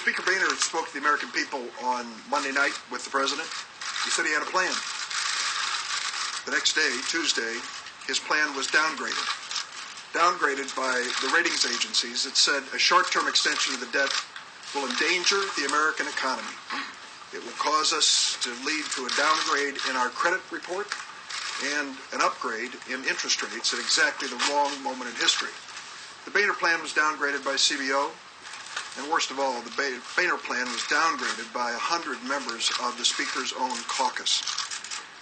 Speaker Boehner spoke to the American people on Monday night with the President. He said he had a plan. The next day, Tuesday, his plan was downgraded. Downgraded by the ratings agencies. It said a short-term extension of the debt will endanger the American economy. It will cause us to lead to a downgrade in our credit report and an upgrade in interest rates at exactly the wrong moment in history. The Boehner plan was downgraded by CBO, and worst of all, the Boehner plan was downgraded by 100 members of the Speaker's own caucus.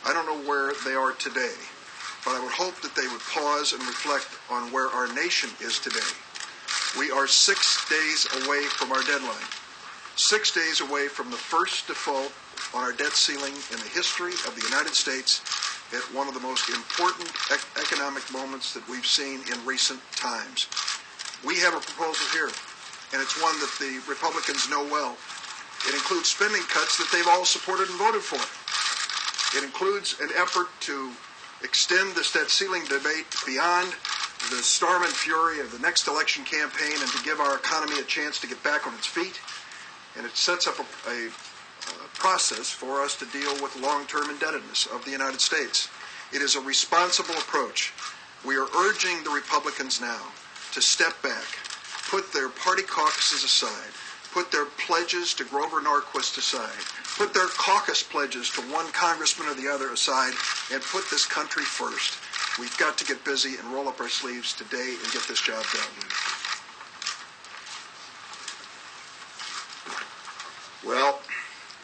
I don't know where they are today, but I would hope that they would pause and reflect on where our nation is today. We are 6 days away from our deadline, 6 days away from the first default on our debt ceiling in the history of the United States at one of the most important economic moments that we've seen in recent times. We have a proposal here, and it's one that the Republicans know well. It includes spending cuts that they've all supported and voted for. It includes an effort to extend this debt ceiling debate beyond the storm and fury of the next election campaign and to give our economy a chance to get back on its feet. And it sets up a process for us to deal with long-term indebtedness of the United States. It is a responsible approach. We are urging the Republicans now to step back, put their party caucuses aside, put their pledges to Grover Norquist aside, put their caucus pledges to one congressman or the other aside, and put this country first. We've got to get busy and roll up our sleeves today and get this job done. Well,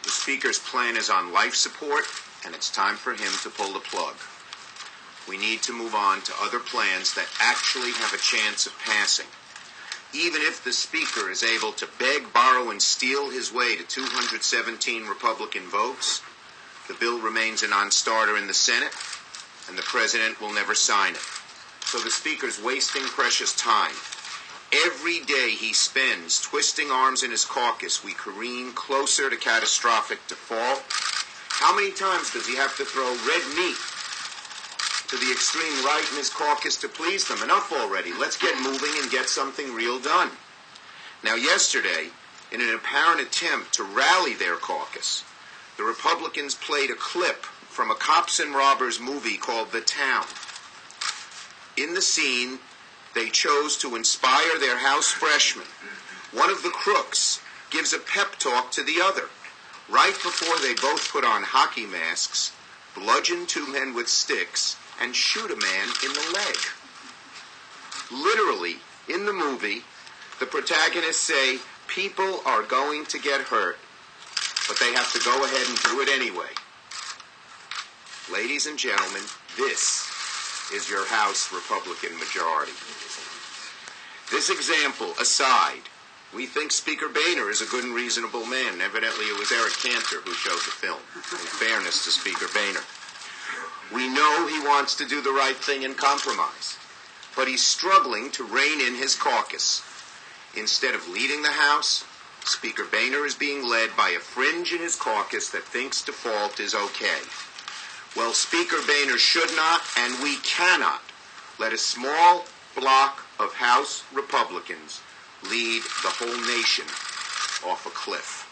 the Speaker's plan is on life support, and it's time for him to pull the plug. We need to move on to other plans that actually have a chance of passing. Even if the Speaker is able to beg, borrow, and steal his way to 217 Republican votes, the bill remains a non-starter in the Senate, and the President will never sign it. So the Speaker's wasting precious time. Every day he spends twisting arms in his caucus, we careen closer to catastrophic default. How many times does he have to throw red meat to the extreme right in his caucus to please them? Enough already. Let's get moving and get something real done. Now, yesterday, in an apparent attempt to rally their caucus, the Republicans played a clip from a cops and robbers movie called The Town. In the scene, they chose to inspire their House freshman. One of the crooks gives a pep talk to the other, right before they both put on hockey masks, bludgeon two men with sticks, and shoot a man in the leg. Literally, in the movie, the protagonists say, people are going to get hurt, but they have to go ahead and do it anyway. Ladies and gentlemen, this is your House Republican majority. This example aside, we think Speaker Boehner is a good and reasonable man. Evidently, it was Eric Cantor who showed the film, in fairness to Speaker Boehner. We know he wants to do the right thing and compromise, but he's struggling to rein in his caucus. Instead of leading the House, Speaker Boehner is being led by a fringe in his caucus that thinks default is okay. Well, Speaker Boehner should not, and we cannot, let a small block of House Republicans lead the whole nation off a cliff.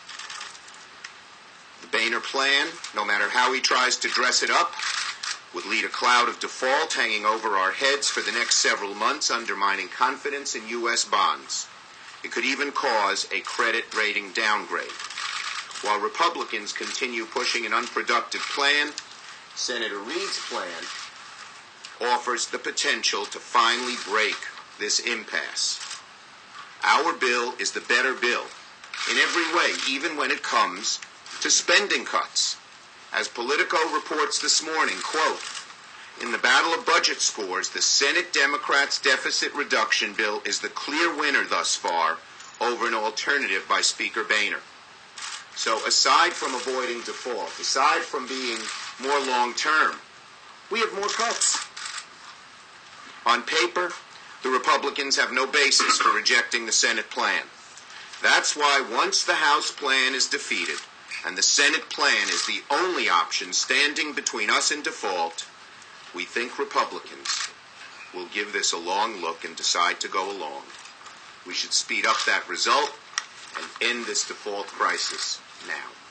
The Boehner plan, no matter how he tries to dress it up, would lead a cloud of default hanging over our heads for the next several months, undermining confidence in U.S. bonds. It could even cause a credit rating downgrade. While Republicans continue pushing an unproductive plan, Senator Reid's plan offers the potential to finally break this impasse. Our bill is the better bill in every way, even when it comes to spending cuts. As Politico reports this morning, quote, in the battle of budget scores, the Senate Democrats' deficit reduction bill is the clear winner thus far over an alternative by Speaker Boehner. So aside from avoiding default, aside from being more long-term, we have more cuts. On paper, the Republicans have no basis for rejecting the Senate plan. That's why once the House plan is defeated, and the Senate plan is the only option standing between us and default, we think Republicans will give this a long look and decide to go along. We should speed up that result and end this default crisis now.